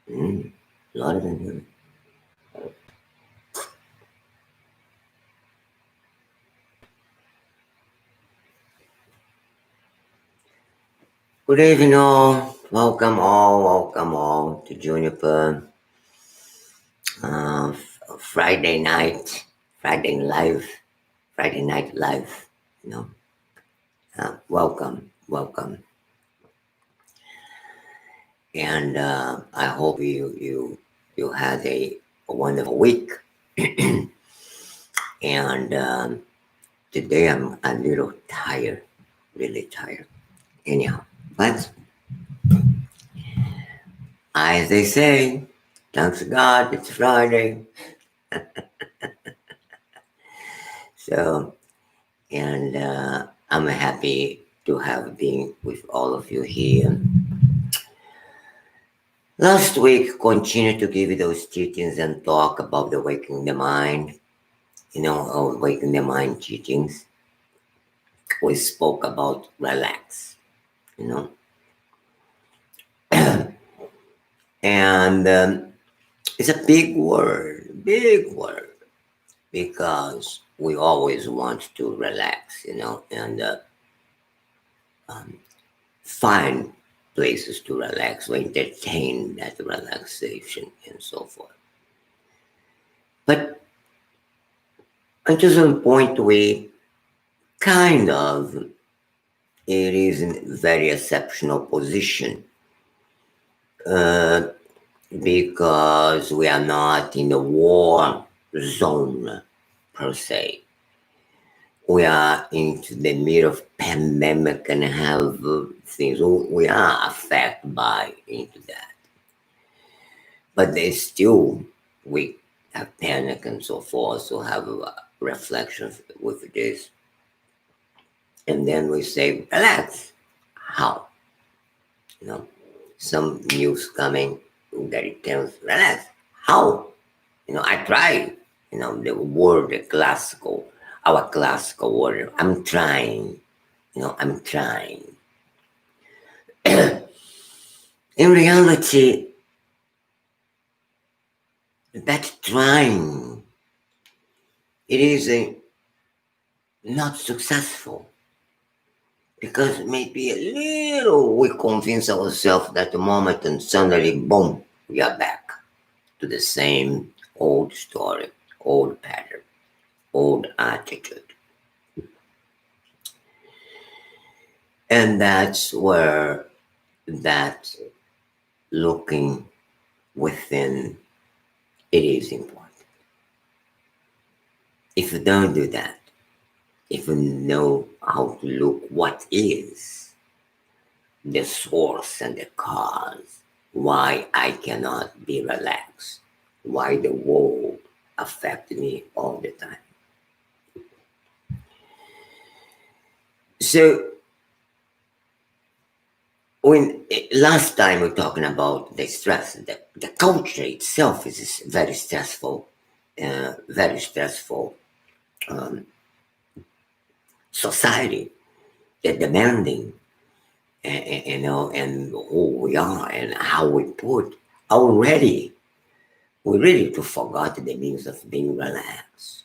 Louder than him. Good evening, all. Welcome all to Juniper. Friday night, Friday night live. You know, welcome, and I hope you had a wonderful week. And today I'm a little tired, really tired. Anyhow, but as they say, thanks God it's Friday. So, and I'm happy to have been with all of you here. Last week, continued to give you those teachings and talk about the awakening the mind. Awakening the mind teachings. We spoke about relax. You know, and it's a big word, because we always want to relax. And um, find places to relax or entertain that relaxation and so forth. But until some point, we kind of, it is in a very exceptional position, uh, because we are not in the war zone per se. We are into the middle of pandemic and have things we are affected by into that. But there's still, we have panic and so forth, so have reflections with this. And then we say, relax. How? Some news coming that it tells, relax. How? I try, our classical word. I'm trying, I'm trying. In reality, that trying, it is not successful, because maybe a little we convince ourselves that the moment, and suddenly, boom, we are back to the same old story, old pattern, old attitude. And that's where that looking within, it is important. If you don't do that, if you know how to look what is the source and the cause, why I cannot be relaxed, why the world affects me all the time. So when last time we were talking about the stress, the culture itself is very stressful, um, society, the demanding, and who we are and how we put already. We really to forgot the means of being relaxed.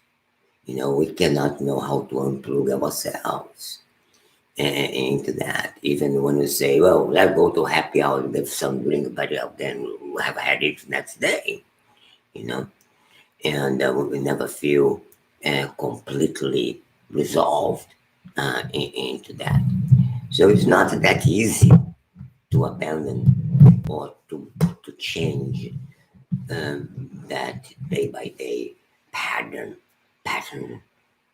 We cannot know how to improve ourselves into that. Even when we say, well, let's go to happy hour and get some drink, but then we'll have a headache next day, you know, and we never feel completely resolved into that. So it's not that easy to abandon or to change that day by day pattern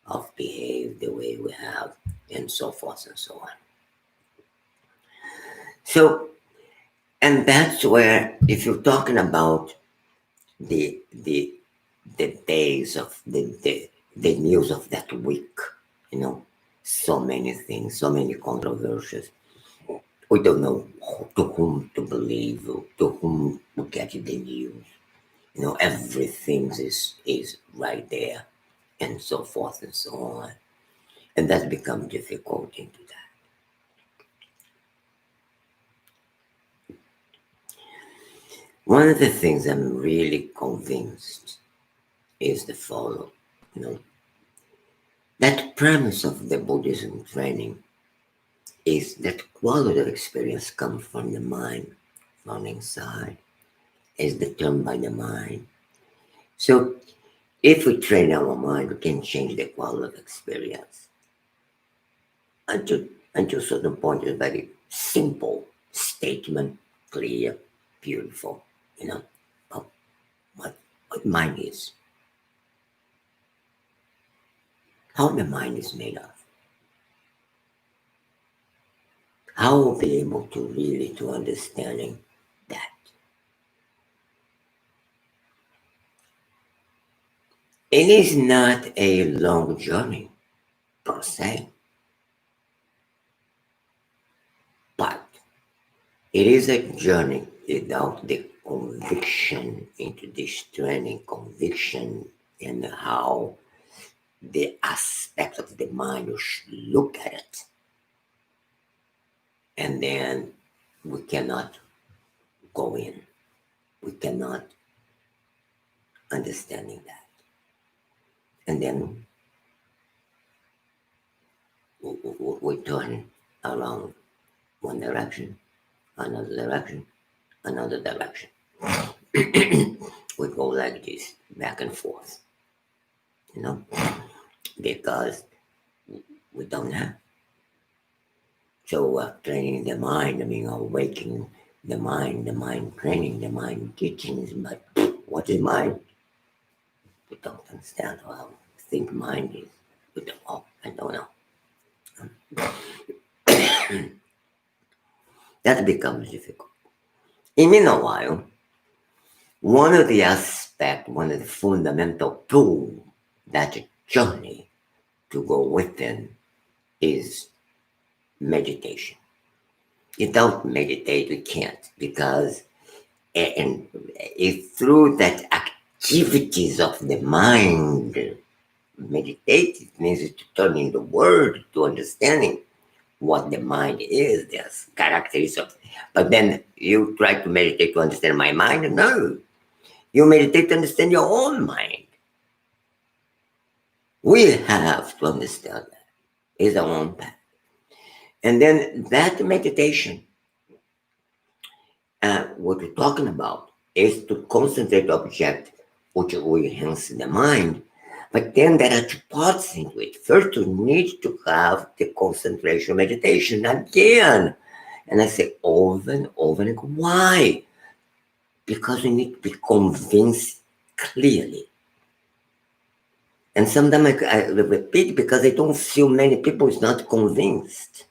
of behave the way we have, and so forth and so on. So, and that's where, if you're talking about the the the days of the news of that week, so many things, so many controversies. We don't know to whom to believe, to whom to get the news. Everything is right there, and so forth and so on. And that's become difficult into that. One of the things I'm really convinced is the following, you know, that premise of the Buddhism training is that quality of experience comes from the mind, from inside, is determined by the mind. So if we train our mind, we can change the quality of experience. Until a certain point, it's very simple statement, clear, beautiful, you know, of what mind is, how the mind is made of. How we'll be able to really to understanding that. It is not a long journey per se, but it is a journey without the conviction into this training, conviction in how the aspect of the mind you should look at it. And then we cannot go in. We cannot understanding that. And then we turn around one direction, another direction, another direction. We go like this, back and forth, you know, because we don't have. So training the mind, I mean, awakening the mind training, the mind teachings, but what is mind? We don't understand how think mind is. We don't know. I don't know. That becomes difficult. In meanwhile, one of the aspects, one of the fundamental tools that journey to go within is meditation. Without meditate, we can't because and if through that activities of the mind, meditate means to turn in the word to understanding what the mind is, there's characteristics of. But then you try to meditate to understand my mind. No, you meditate to understand your own mind. We have to understand that is our own path. And then that meditation, what we're talking about, is to concentrate object, which will enhance the mind. But then there are two parts into it. First, you need to have the concentration meditation again. And I say over and over and again. Why? Because we need to be convinced clearly. And sometimes I repeat because I don't feel many people is not convinced.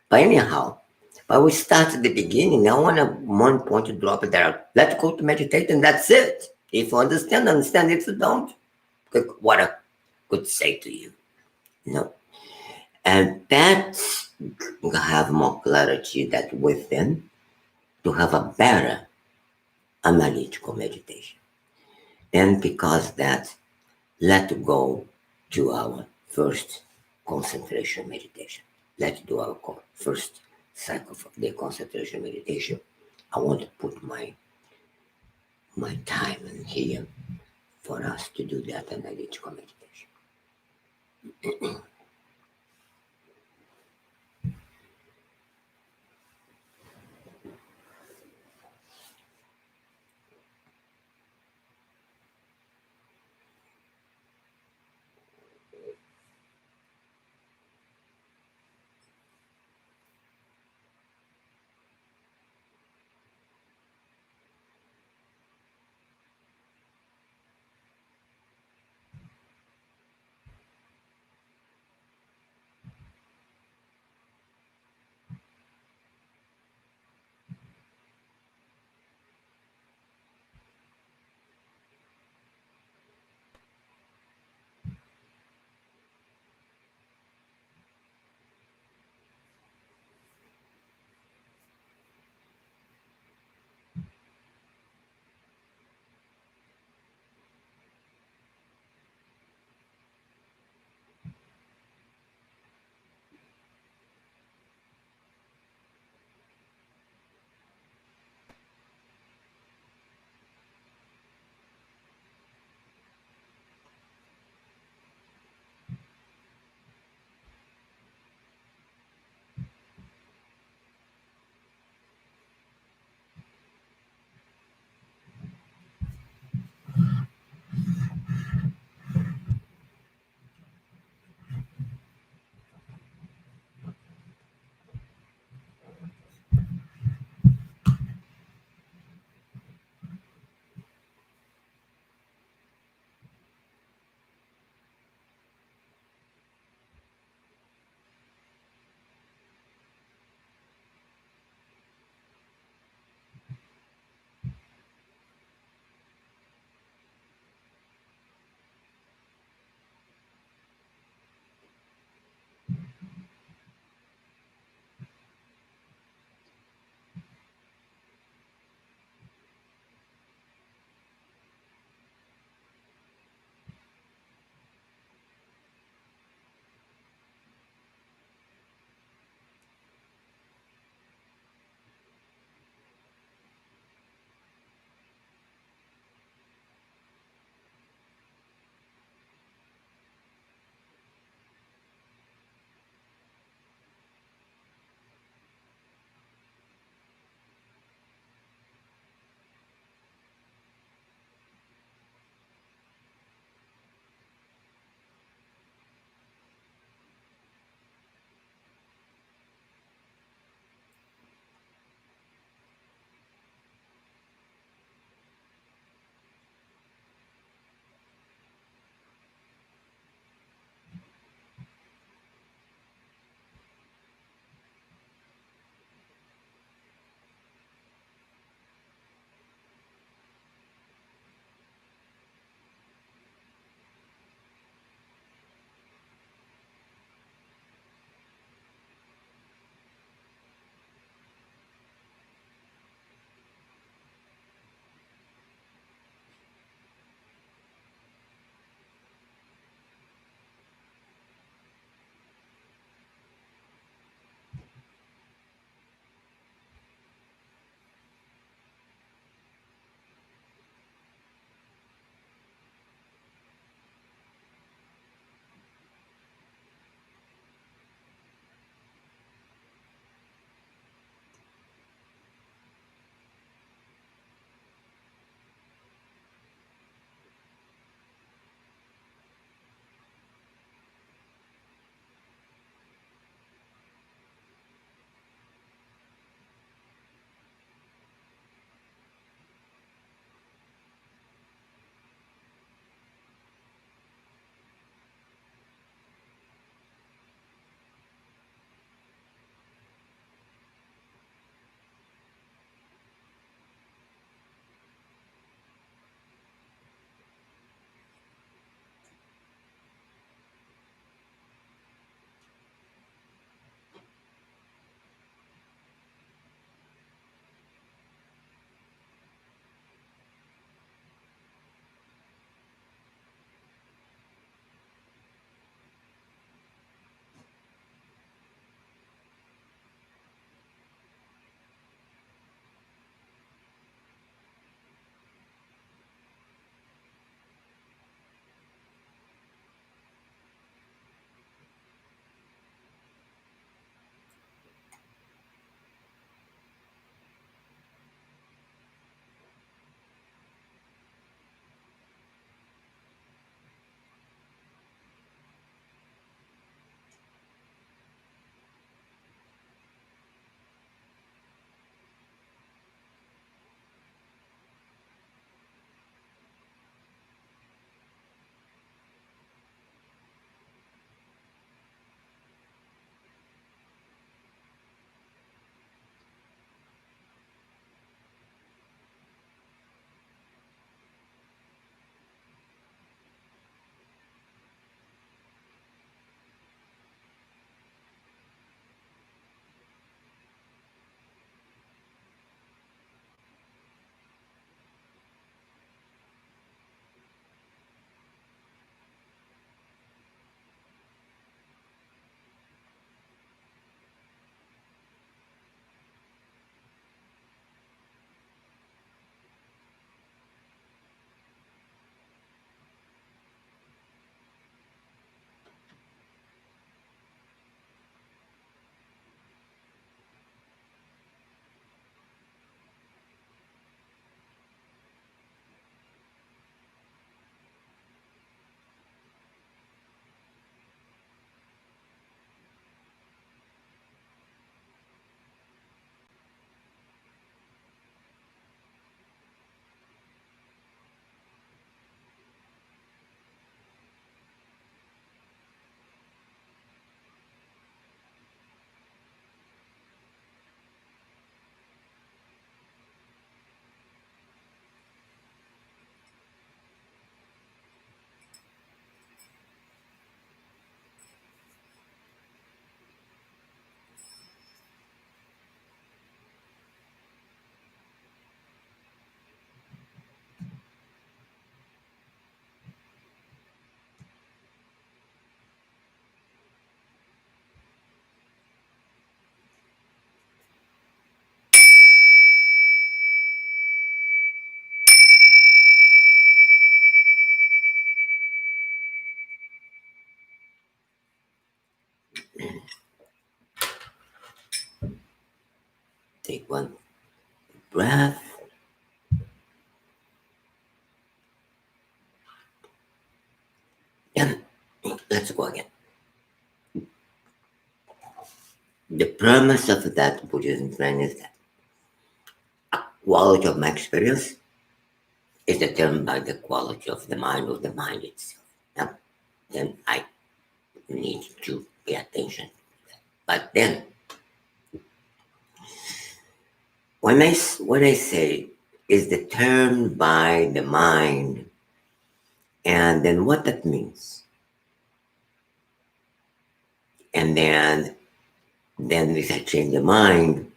But anyhow, but we start at the beginning. I want to one point to drop it there. Let's go to meditate and that's it. If you understand, understand. If you don't, what I could say to you. You know? And that's have more clarity that within to have a better analytical meditation. And because that, let's go to our first concentration meditation. Let's do our first cycle of the concentration meditation. I want to put my time in here for us to do that analytical meditation. take one breath. And let's go again. The premise of that Buddhism training is that quality of my experience is determined by the quality of the mind itself. Yeah? Then I need to pay attention. But then, when I say is determined by the mind, and then what that means, and then if I change the mind,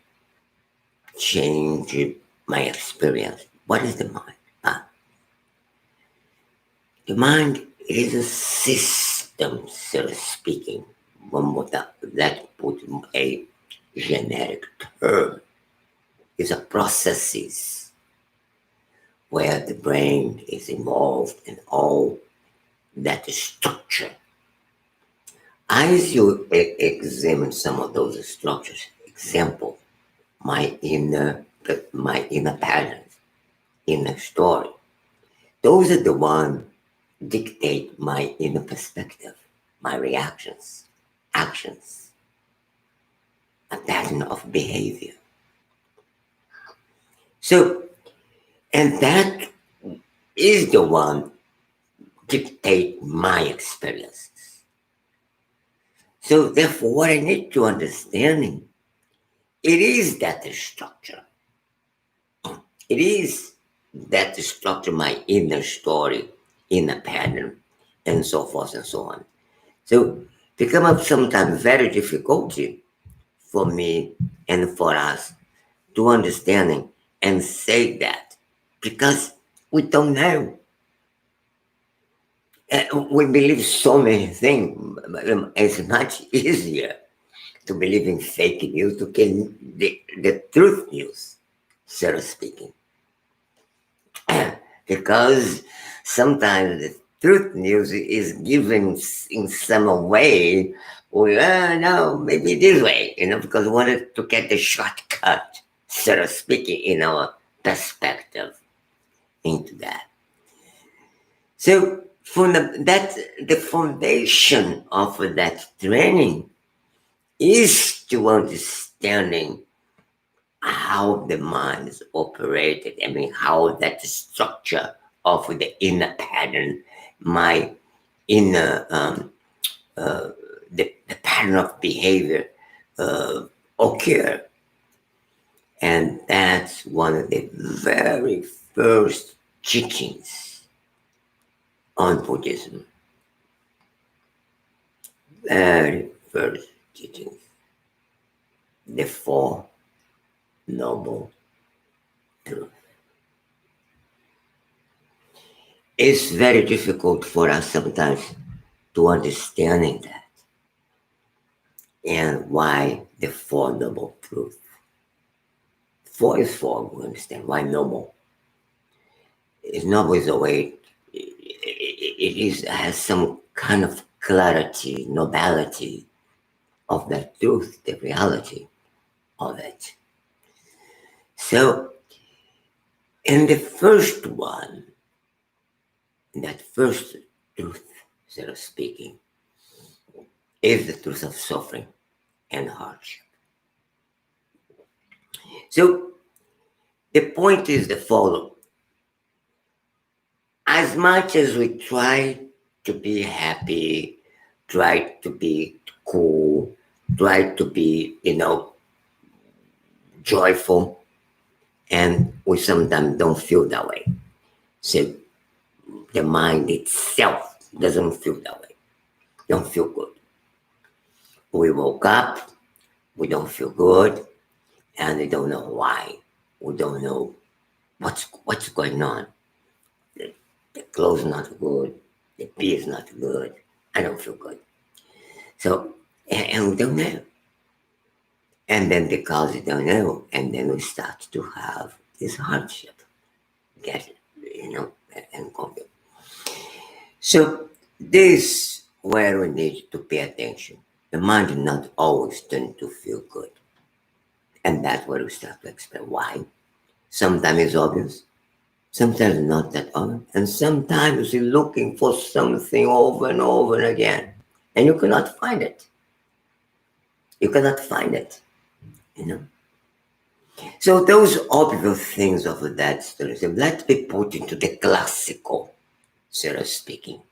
change my experience. What is the mind? The mind is a system, so speaking. One more time, let's put a generic term. It's a processes where the brain is involved in all that structure. As you examine some of those structures, example, my inner patterns, inner story, those are the one dictate my inner perspective, my reactions, actions, a pattern of behavior. So, and that is the one dictate my experiences. So therefore, what I need to understanding, it is that structure. It is that structure, my inner story, inner pattern, and so forth and so on. So become up sometimes very difficult for me and for us to understanding and say that because we don't know. We believe so many things. It's much easier to believe in fake news to kill the truth news, so speaking. Because sometimes the truth news is given in some way, well, no, maybe this way, because we wanted to get the shortcut, so speaking, in our perspective into that. So the foundation of that training is to understanding how the mind is operated. I mean, how that structure of the inner pattern, my inner, the pattern of behavior occur. And that's one of the very first teachings on Buddhism. Very first teachings. The Four Noble Truths. It's very difficult for us sometimes to understanding that. And why the Four Noble Truths? Four is four, we understand. Why noble? It's noble is a way, it has some kind of clarity, nobility of that truth, the reality of it. So, in the first one, that first truth, so speaking, is the truth of suffering and hardship. So, the point is the following. As much as we try to be happy, try to be cool, try to be, joyful, and we sometimes don't feel that way. So the mind itself doesn't feel that way, don't feel good. We woke up, we don't feel good, and we don't know why. We don't know what's going on. The clothes not good, the pee is not good, I don't feel good. So, and we don't know. And then because we don't know, and then we start to have this hardship, get it, and conflict. So this where we need to pay attention. The mind is not always tend to feel good. And that's where we start to explain why. Sometimes it's obvious, sometimes not that obvious, and sometimes you're looking for something over and over again, and you cannot find it. You cannot find it, you know. So those obvious things of that story, so let's be put into the classical sort of speaking.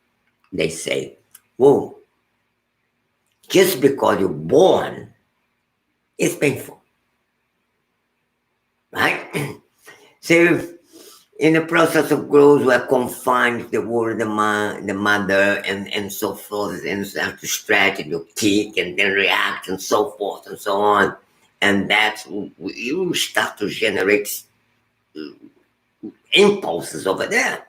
They say, whoa, just because you're born, it's painful, right? So in the process of growth, we're confined to the word of the mother, and so forth, and you have to stretch and you kick and then react and so forth and so on. And that's, you start to generate impulses over there.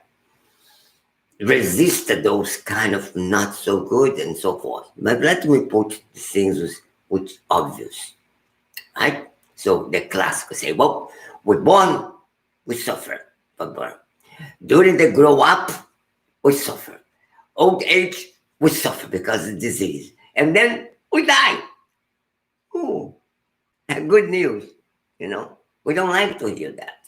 Resist those kind of not so good and so forth. But let me put the things which obvious, right? So the classical say, well, we're born, we suffer from birth. During the grow up, we suffer. Old age, we suffer because of disease. And then we die. Ooh, good news, you know. We don't like to hear that.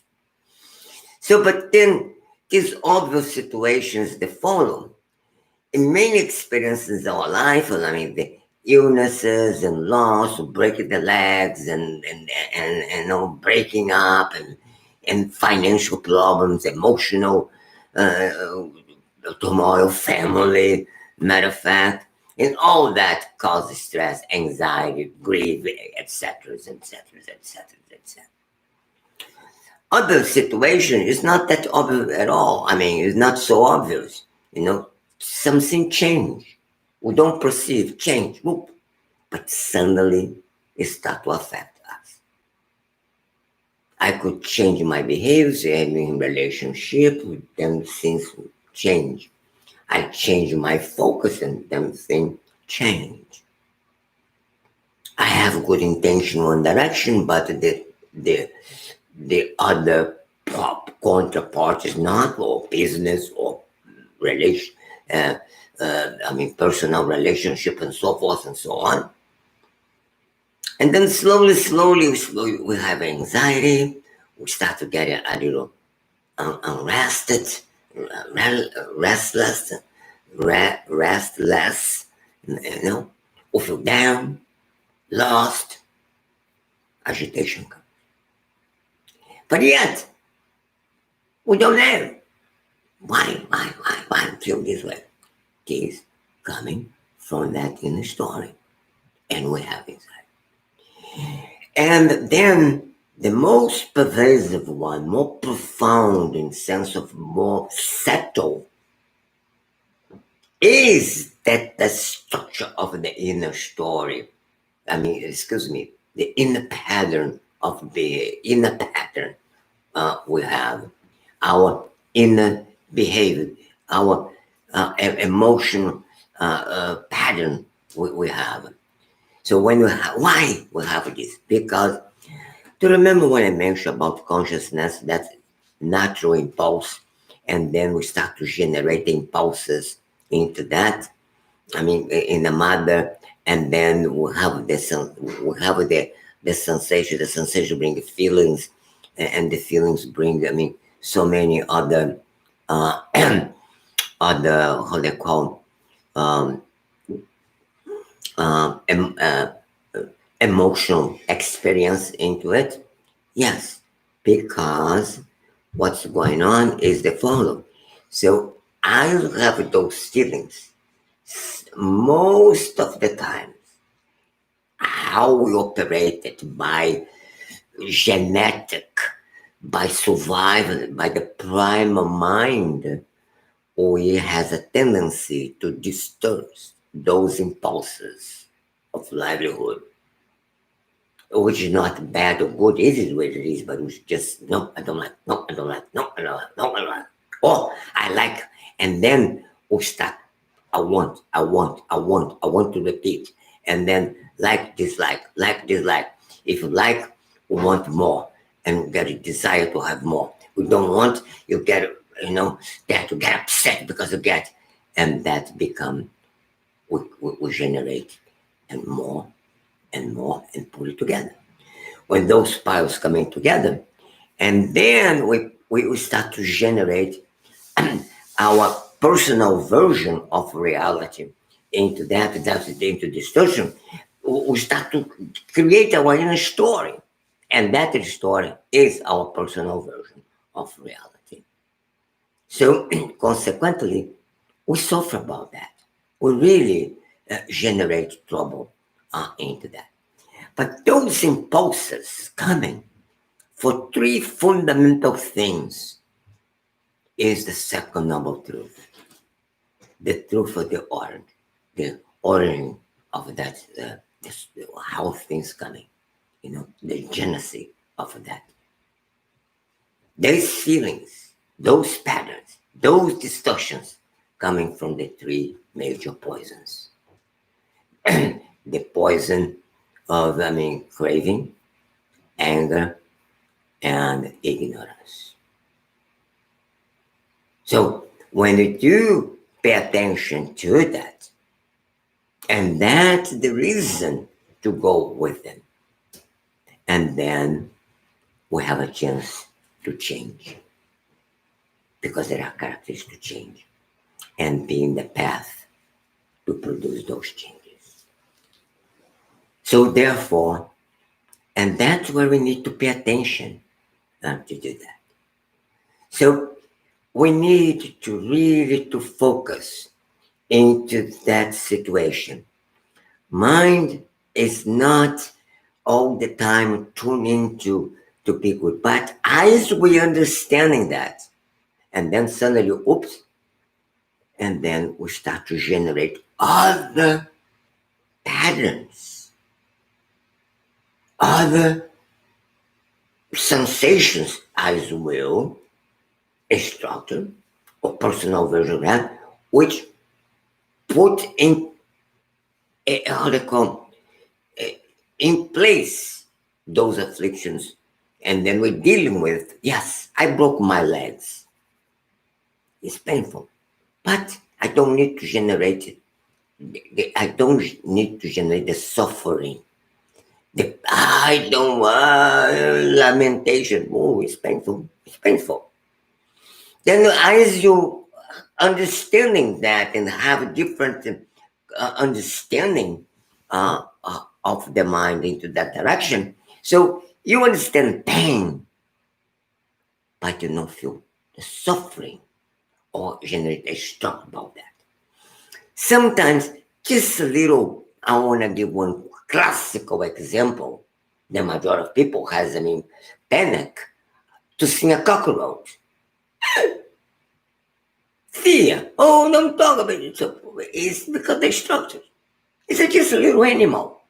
So, but then these obvious situations that follow. In many experiences in our life, I mean, the illnesses and loss, breaking the legs and you know, breaking up and financial problems, emotional uh, turmoil, family, matter of fact, and all that causes stress, anxiety, grief, etc., etc., etc., etc. Other situation is not that obvious at all. I mean, it's not so obvious. You know, something change. We don't perceive change, whoop, but suddenly it start to affect us. I could change my behavior in relationship, then things change. I change my focus and then things change. I have good intention one direction, but the other counterpart is not, or business or relation, uh, I mean personal relationship and so forth and so on. And then slowly we have anxiety. We start to get a little unrested, restless, restless, you know, we feel down, lost, agitation comes. But yet, we don't know why I feel this way. It is coming from that inner story, and we have anxiety. And then the most pervasive one, more profound in sense of more subtle, is that the structure of the inner story. I mean, excuse me, the inner pattern of the inner pattern we have, our inner behavior, our emotional pattern we have. So when we have, why we have this? Because to remember when I mentioned about consciousness, that's natural impulse, and then we start to generate impulses into that. I mean, in the mother, and then we have the sensation. The sensation bring feelings, and the feelings bring, I mean, so many other other, how they call, um, uh, em, uh, emotional experience into it. Yes, because what's going on is the following. So I have those feelings most of the time. How we operate it by genetic, by survival, by the primal mind, we has a tendency to disturb those impulses of livelihood, which is not bad or good. It is what it is, but it's just no, I don't like, no, I don't like, no, I don't like, no, I don't like. Oh, I like, and then we start. I want to repeat, and then like, dislike. If you like, we want more, and we get a desire to have more. We don't want, you get, you know, that to get upset because you get, and that become, we generate and more and more and put it together. when those piles coming together, and then we start to generate our personal version of reality into that's into distortion. We start to create our inner story, and that story is our personal version of reality. So consequently, we suffer about that. We really generate trouble into that. But those impulses coming for three fundamental things is the second noble truth, the truth of the origin of that, this, how things coming, the genesis of that. Those feelings, those patterns, those distortions coming from the three major poisons. The poison of, craving, anger, and ignorance. So when you do pay attention to that, and that's the reason to go with them, and then we have a chance to change because there are characters to change and be in the path to produce those changes. So therefore, and that's where we need to pay attention to do that. So we need to really to focus into that situation. Mind is not all the time tuned into to be good, but as we understanding that, and then suddenly, oops, and then we start to generate other patterns, other sensations as well, a structure or personal version of that, which put in how they call in place those afflictions, and then we're dealing with, yes, I broke my legs. It's painful, but I don't need to generate it. I don't need to generate the suffering. I don't want lamentation. Oh, it's painful. It's painful. Then as you understanding that and have a different understanding of the mind into that direction, so you understand pain, but you don't feel the suffering or generate a struggle about that. Sometimes just a little, I want to give one classical example. The majority of people has, panic to see a cockroach. Fear. Oh, don't talk about it. So it's because they structure. It's just a little animal.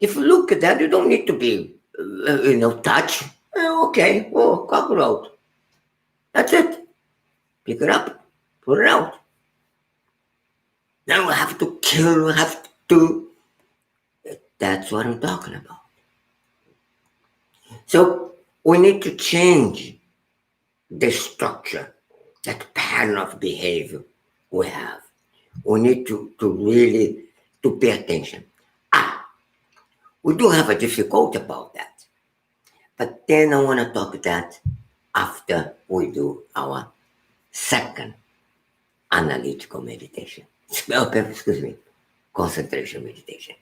If you look at that, you don't need to be, touched. Okay, oh, cockroach. That's it. Pick it up, put it out. Now we have to kill, we have to. That's what I'm talking about. So we need to change the structure, that pattern of behavior we have. We need to really to pay attention. We do have a difficulty about that. But then I want to talk that after we do our second analytical meditation. Excuse me, concentration meditation.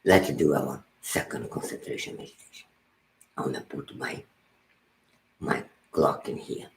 Let's do our second concentration meditation. I want to put my clock in here.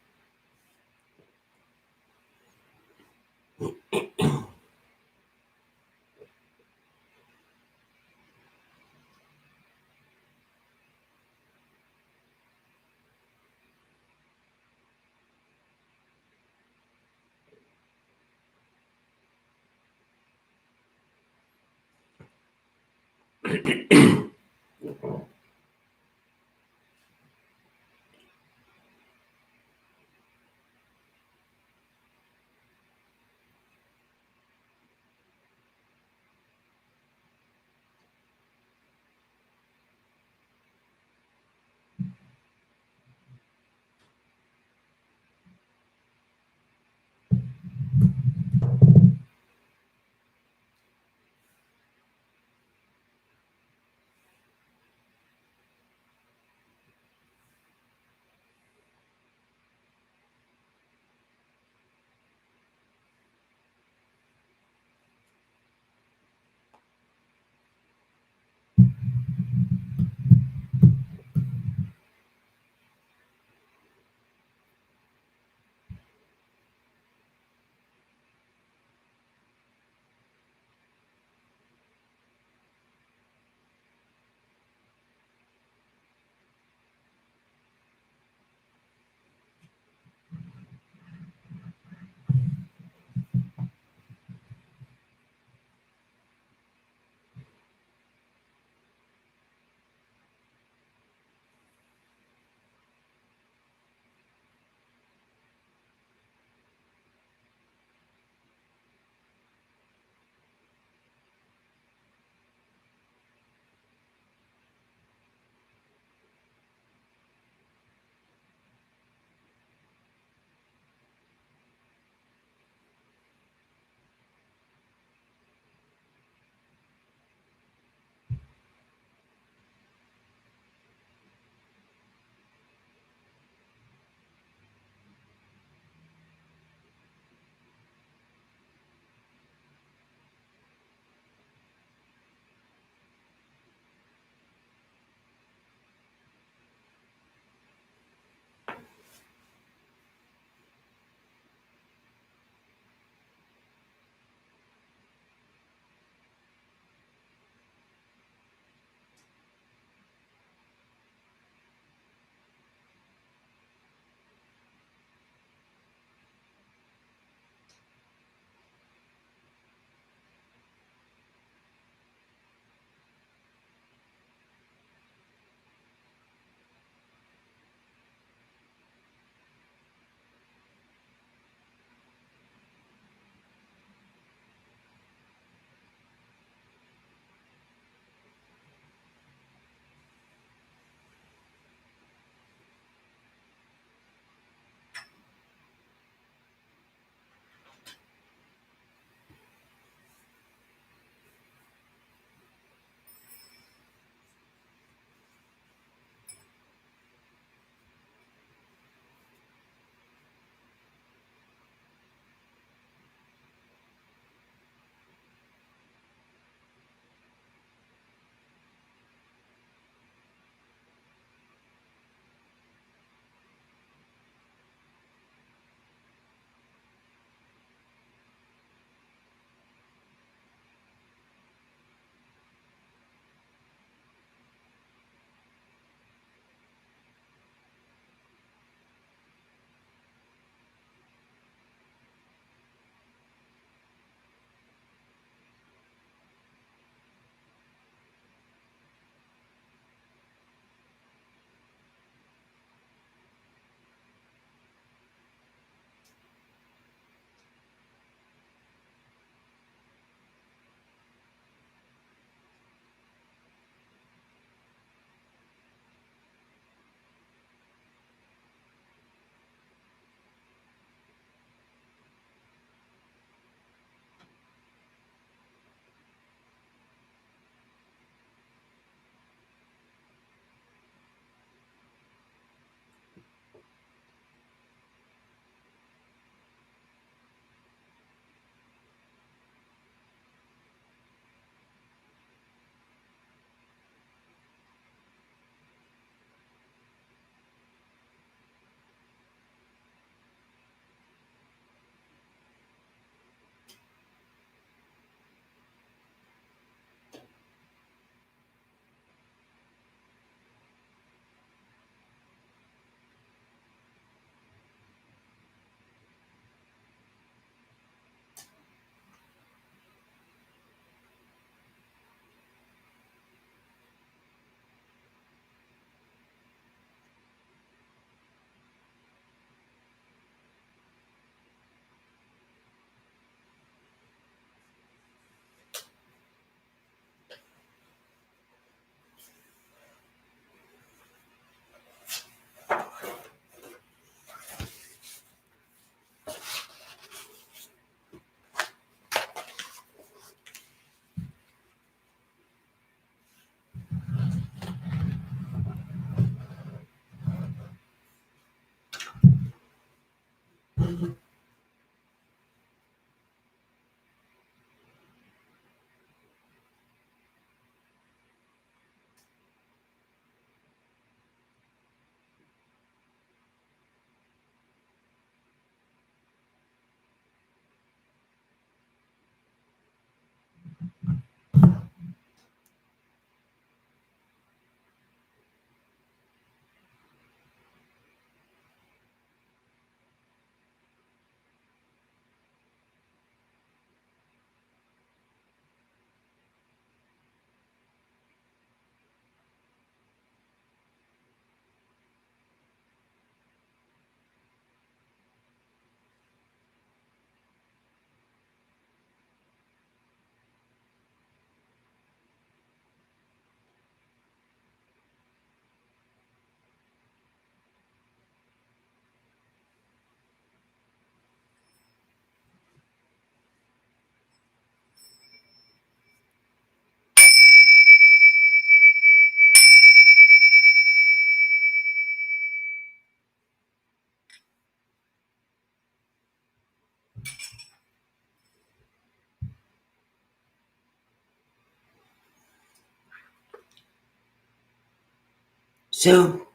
So,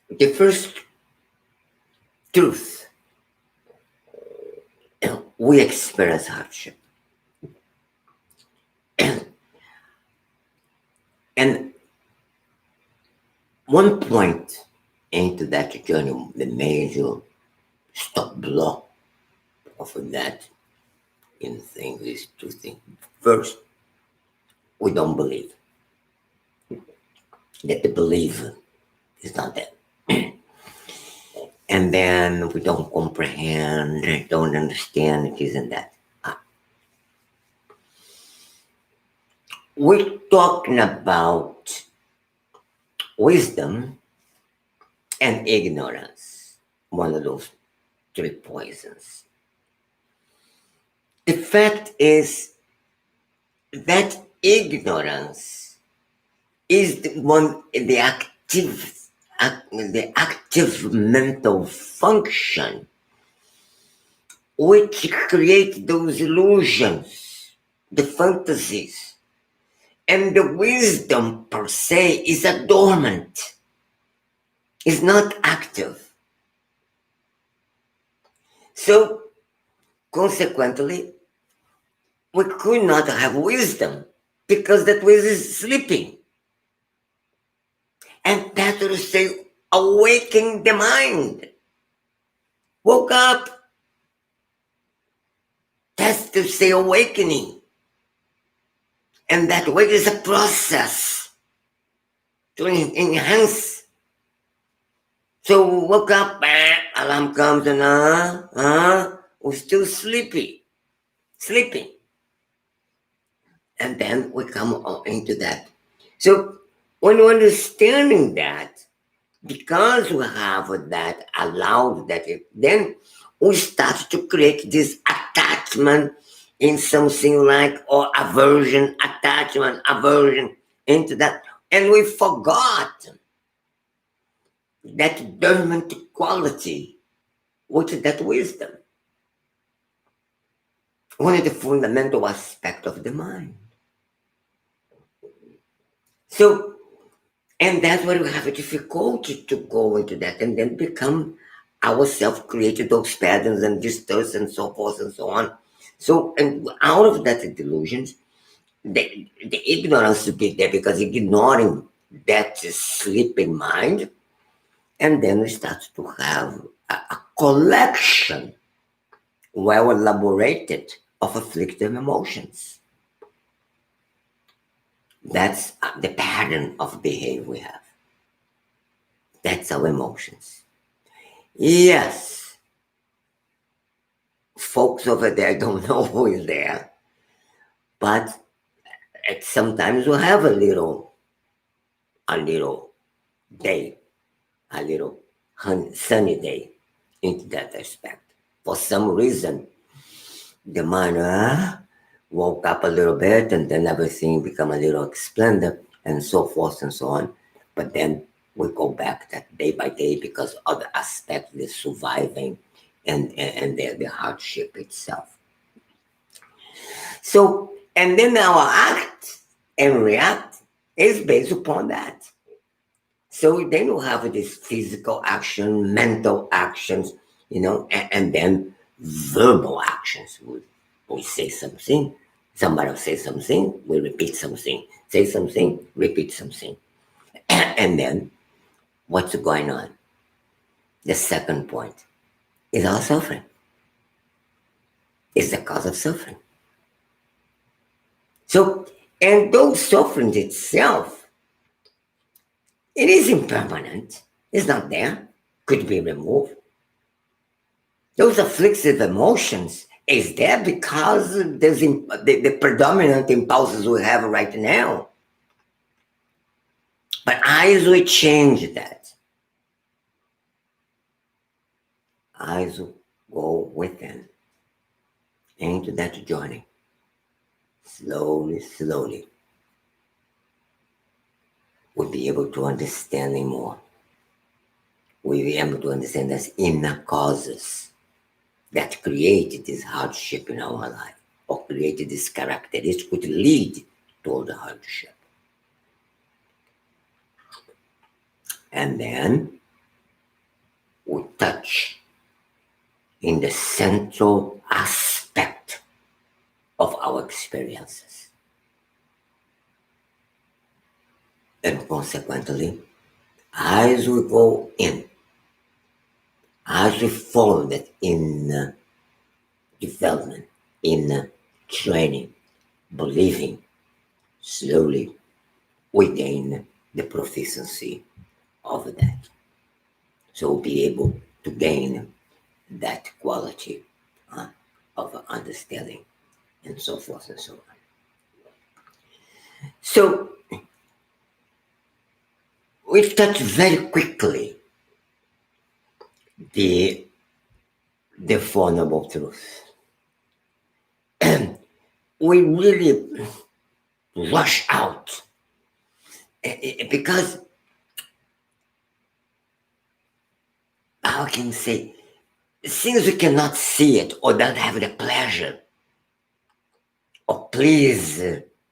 the first truth, we experience hardship. And one point into that journey, the major stop block of that in things is two things. First, we don't believe that the belief is not there. And then we don't comprehend, don't understand it isn't that. We're talking about wisdom and ignorance, one of those three poisons. The fact is that ignorance is the active mental function which create those illusions, the fantasies, and the wisdom per se is a dormant, is not active. So consequently, we could not have wisdom because that wisdom is sleeping. And that will say, awaken the mind. Woke up. That's to say awakening. And that way is a process to enhance. So woke up, alarm comes and we're still sleeping. And then we come into that. So when we're understanding that, because we have that allowed that, then we start to create this attachment in something like, or aversion into that. And we forgot that dormant quality, which is that wisdom. One of the fundamental aspects of the mind. So, and that's why we have a difficulty to go into that and then become ourselves, created those patterns and distorts and so forth and so on. So, and out of that delusions, the ignorance to be there because ignoring that sleeping mind, and then we start to have a collection well elaborated of afflictive emotions. That's the pattern of behavior we have. That's our emotions. Yes, folks over there don't know who is there, but sometimes we have a little day, a little sunny day into that aspect. For some reason, the mind woke up a little bit and then everything become a little splendid and so forth and so on. But then we go back that day by day because other aspects, the surviving and the hardship itself. So, and then our act and react is based upon that. So then you have this physical action, mental actions, and then verbal actions. We say something, somebody will say something, we repeat something, say something, repeat something. And then what's going on? The second point is our suffering. It's the cause of suffering. So, and those sufferings itself, it is impermanent. It's not there. Could be removed. Those afflictive emotions is there because there's the predominant impulses we have right now. But as we change that, as we go within into that journey, slowly, we'll be able to understand more. We'll be able to understand those inner causes that created this hardship in our life, or created this characteristic which lead toward the hardship. And then we touch in the central aspect of our experiences. And consequently, as we go in, as we follow that in development, in training, believing, slowly we gain the proficiency of that. So we'll be able to gain that quality of understanding and so forth and so on. So we touch very quickly the vulnerable truth. We really rush out because how can you say things we cannot see it or don't have the pleasure or please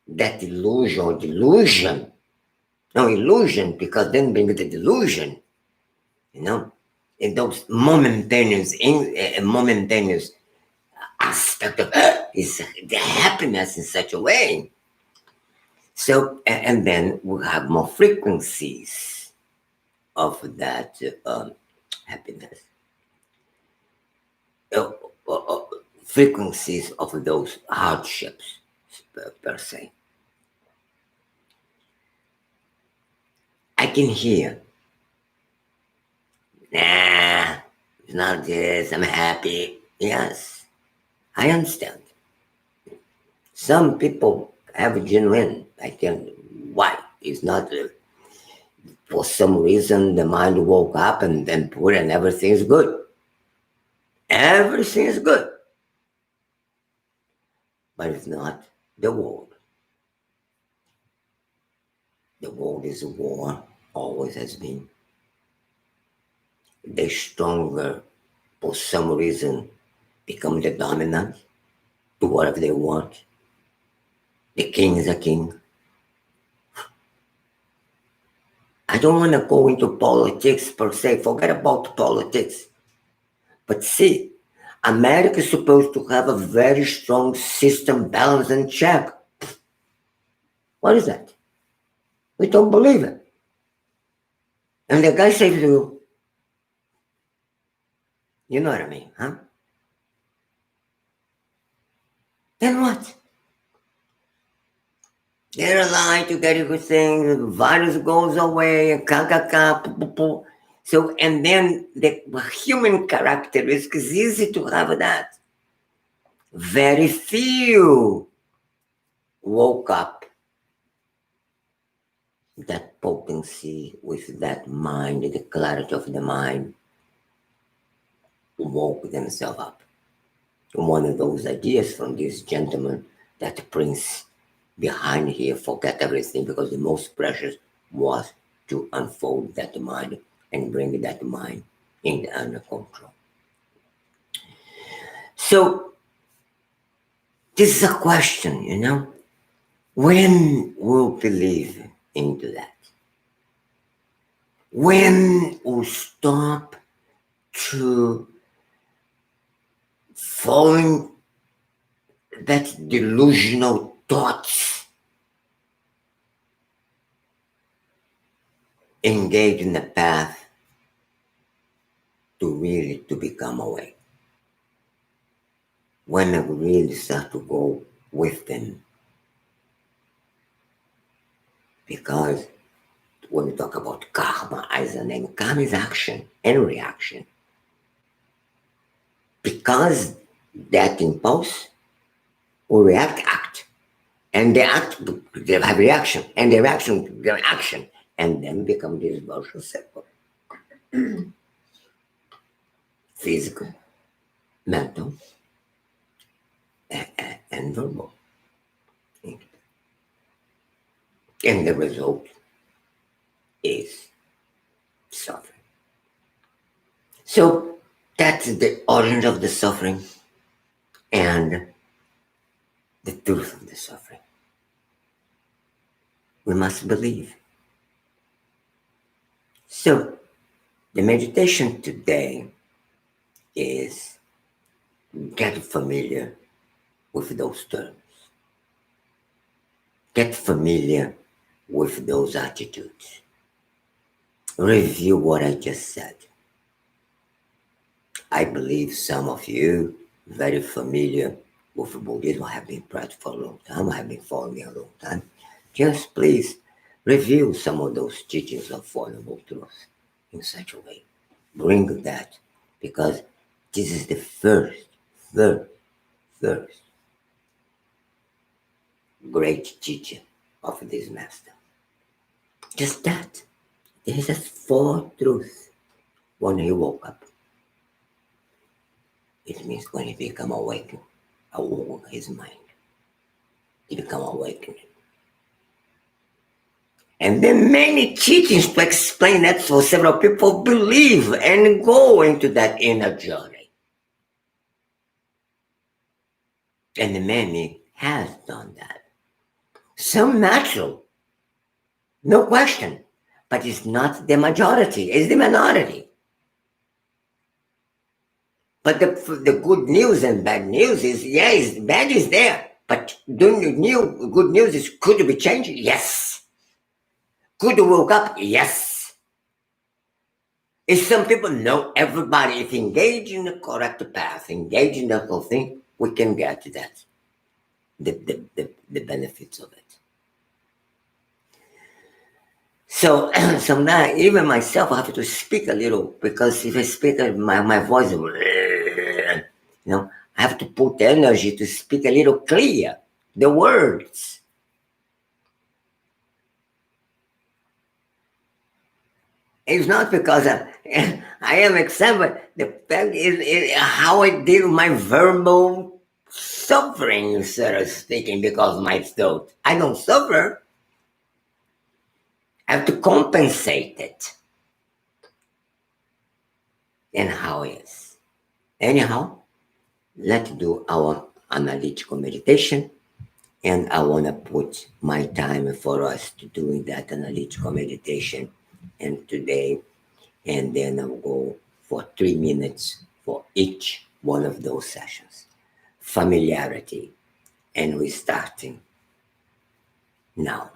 that illusion or delusion. No illusion because then bring the delusion, you know, in those momenttaneous aspect of is the happiness in such a way. So and then we have more frequencies of that happiness, uh, uh, uh, frequencies of those hardships per se. I can hear, nah, it's not this. I'm happy. Yes, I understand. Some people have a genuine, I can, why? It's not, for some reason, the mind woke up and then put and everything's good. Everything is good. But it's not the world. The world is a war, always has been. The stronger, for some reason, become the dominant, do whatever they want. The king is a king. I don't want to go into politics per se, forget about politics. But see, America is supposed to have a very strong system, balance, and check. What is that? We don't believe it. And the guy says to you know what I mean, huh? Then what? They're alive to get a good thing, the virus goes away, So, and then the human characteristic is easy to have that. Very few woke up that potency with that mind, the clarity of the mind, woke themselves up. One of those ideas from this gentleman, that prince behind here, forget everything because the most precious was to unfold that mind and bring that mind in under control. So this is a question, you know, when we'll believe into that? When we'll stop to following that delusional thoughts, engage in the path to really to become awake. When I really start to go with them. Because when we talk about karma as a name, karma is action and reaction. Because that impulse will react, act. And they act, they have reaction. And the reaction, their action. And then become this virtual cycle. Physical, mental, and verbal. And the result is suffering. So that's the origin of the suffering and the truth of the suffering. We must believe. So the meditation today is get familiar with those terms. Get familiar with those attitudes. Review what I just said. I believe some of you very familiar with Buddhism have been practicing for a long time, have been following a long time. Just please review some of those teachings of Four Noble Truths in such a way. Bring that because this is the first great teaching of this master. Just that. This is four truths. When he woke up, it means when he become awakened, awoke his mind. He become awakened. And then many teachings to explain that so several people believe and go into that inner journey. And many has done that. Some natural, no question, but it's not the majority, it's the minority. But the good news and bad news is, yes, bad is there, but good news is could be changed? Yes. Could woke up? Yes. If some people know everybody, if engaged in the correct path, engaged in the whole thing, we can get to that, the benefits of it. So sometimes even myself I have to speak a little because if I speak my voice, I have to put energy to speak a little clear the words. It's not because I am example. The fact is how I deal with my verbal suffering instead of speaking because of my throat. I don't suffer. I have to compensate it. And how is. Anyhow, let's do our analytical meditation. And I want to put my time for us to doing that analytical meditation. And today, and then I'll go for 3 minutes for each one of those sessions. Familiarity, and we're starting now.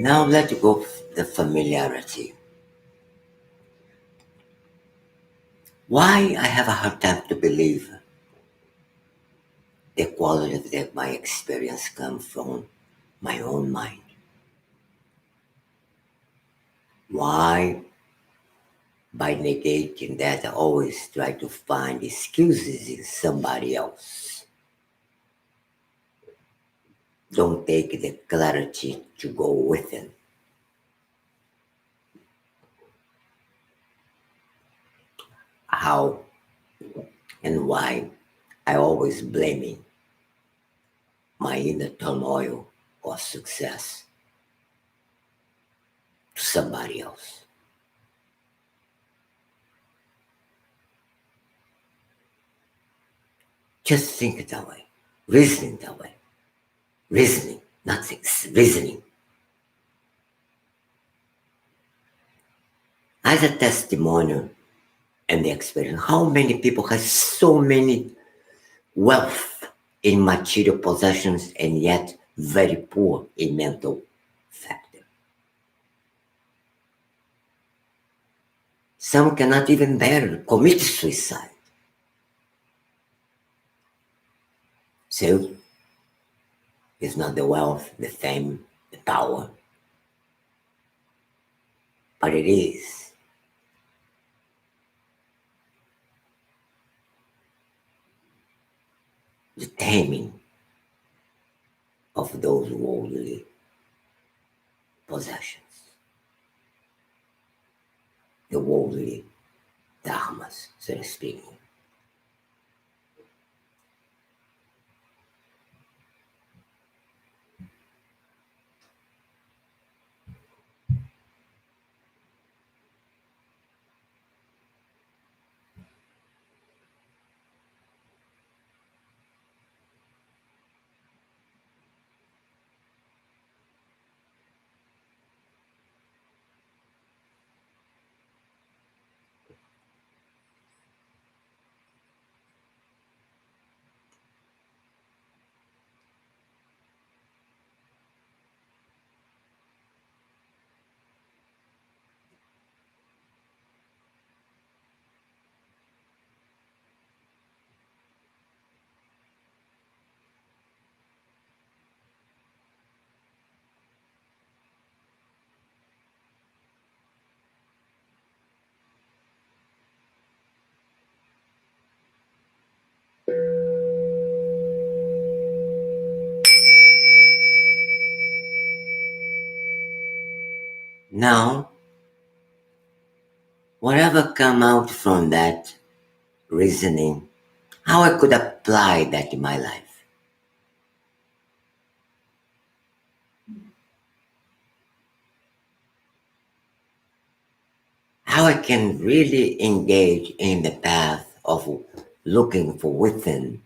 Now let go of the familiarity. Why I have a hard time to believe the quality of my experience comes from my own mind. Why, by negating that, I always try to find excuses in somebody else. Don't take the clarity to go within. How and why I always blaming my inner turmoil or success to somebody else. Just think it that way, reasoning that way, reasoning, not things, reasoning. As a testimonial and the experience, how many people have so many wealth in material possessions and yet very poor in mental factor. Some cannot even bear to commit suicide. So it's not the wealth, the fame, the power, but it is the taming of those worldly possessions, the worldly dharmas, so to speak. Now, whatever come out from that reasoning, how I could apply that in my life. How I can really engage in the path of looking for within,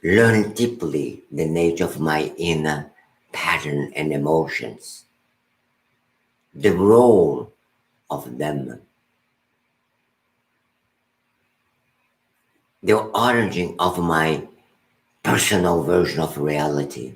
learn deeply the nature of my inner pattern and emotions, the role of them, the origin of my personal version of reality.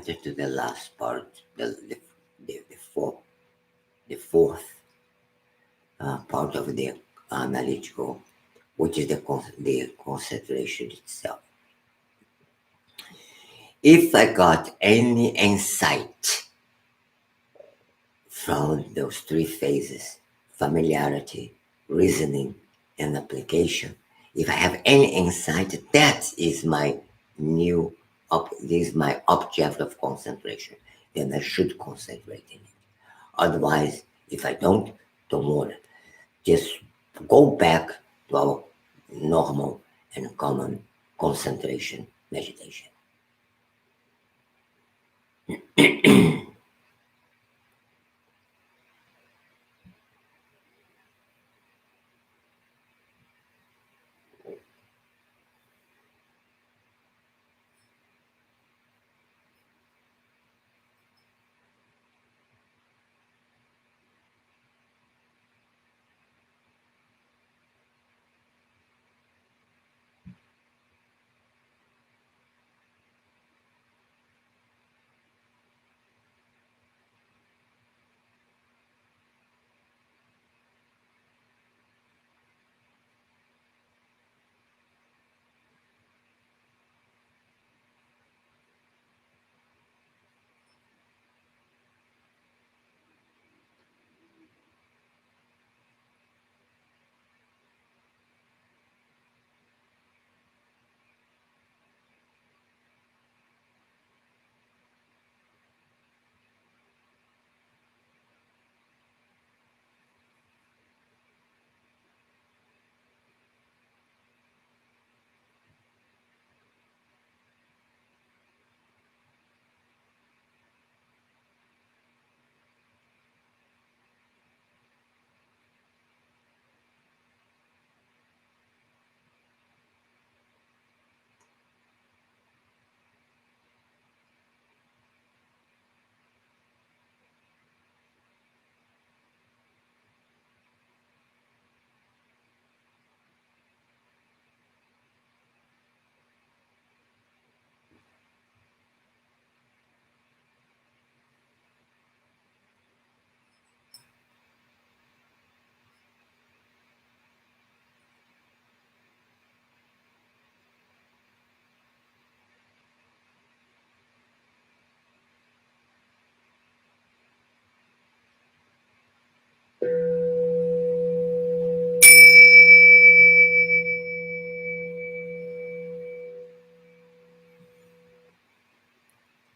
enter to the last part, the fourth part of the analytical, which is the concentration itself. If I got any insight from those three phases, familiarity, reasoning, and application, if I have any insight, that is my new, this is my object of concentration, then I should concentrate in it. Otherwise, if I don't worry. Just go back to our normal and common concentration meditation.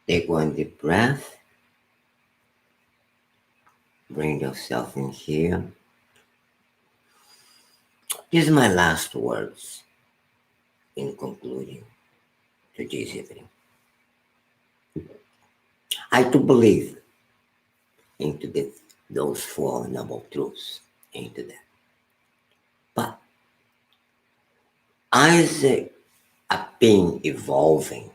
Take one deep breath. Bring yourself in here. These are my last words in concluding to this evening. I do believe into those four noble truths, into that. But as a being evolving,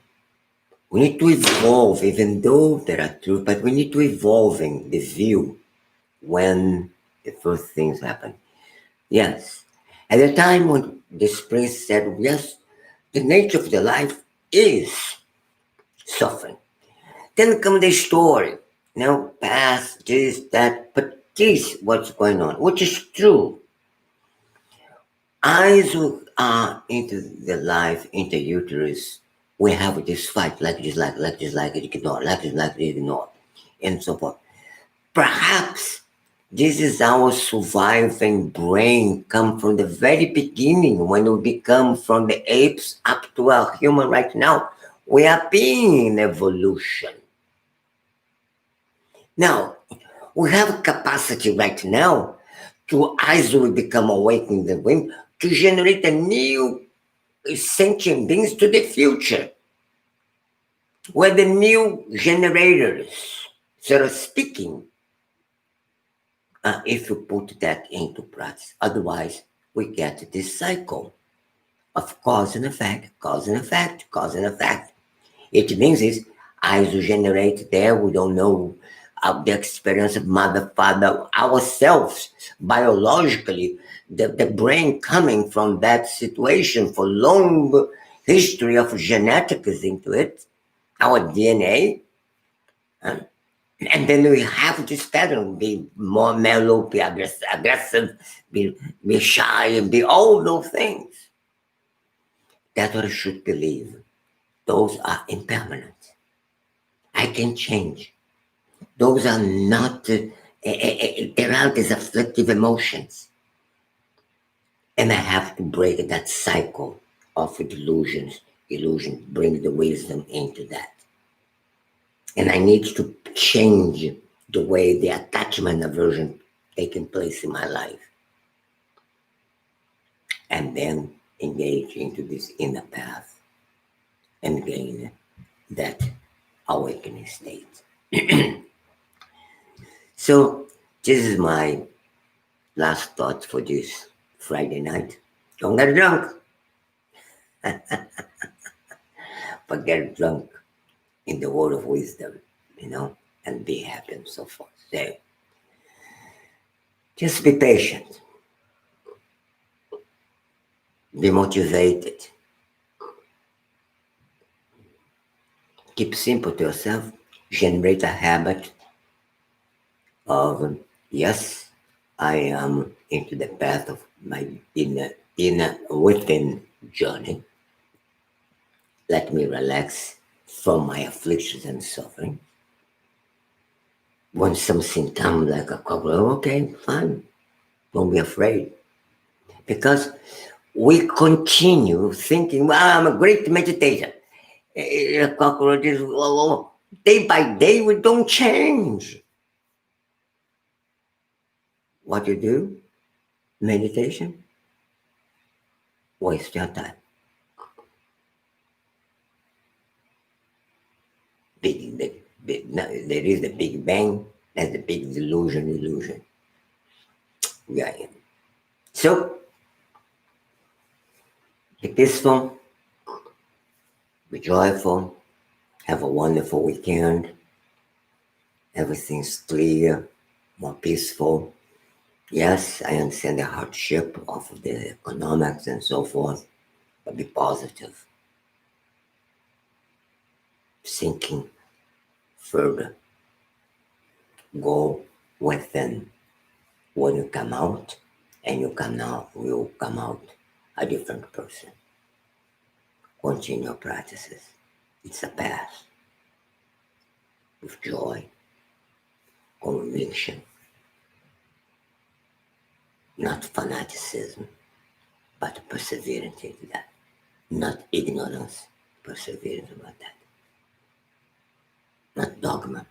we need to evolve, even though there are truths, but we need to evolve in the view when the first things happen. Yes, at the time when this prince said, yes, the nature of the life is suffering. Then come the story, past, this, that, but this, what's going on, which is true. As we are into the life, into uterus, we have this fight, like this, like this, like it, ignore, like this, like it, ignore, and so forth. Perhaps this is our surviving brain come from the very beginning when we become from the apes up to our human right now. We are being in evolution. Now, we have capacity right now to, as we become awakened in the wind, to generate a new sentient beings to the future. We're the new generators, sort of speaking, if you put that into practice. Otherwise, we get this cycle of cause and effect, cause and effect, cause and effect. It means is, as we generate there, we don't know the experience of mother, father, ourselves, biologically, the brain coming from that situation for long history of genetics into it, our DNA, And then we have to stand be more mellow, be aggressive, be shy, be all those things. That's what I should believe. Those are impermanent. I can change. Those are not, they're out as afflictive emotions. And I have to break that cycle of delusions, bring the wisdom into that. And I need to change the way the attachment aversion taking place in my life. And then engage into this inner path and gain that awakening state. So this is my last thought for this Friday night. Don't get drunk, but get drunk in the word of wisdom, and be happy and so forth. So just be patient, be motivated, keep simple to yourself, generate a habit of, yes, I am into the path of my inner within journey. Let me relax from my afflictions and suffering. When something comes like a cockroach, okay, fine. Don't be afraid. Because we continue thinking, well, I'm a great meditator. Cockroaches, day by day, we don't change. What you do? Meditation? Waste your time. There is the Big Bang, and the big illusion. Yeah. So, be peaceful, be joyful, have a wonderful weekend. Everything's clear, more peaceful. Yes, I understand the hardship of the economics and so forth, but be positive. Thinking further. Go within. When you come out, and you will come out a different person. Continue your practices. It's a path with joy, conviction, not fanaticism, but perseverance into that. Not ignorance, perseverance about that. Not dogma,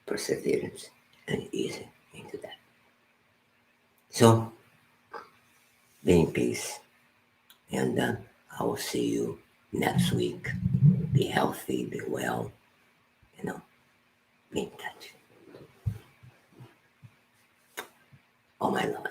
perseverance, and easy into that. So, be in peace, and I will see you next week. Be healthy, be well, be in touch. All my love.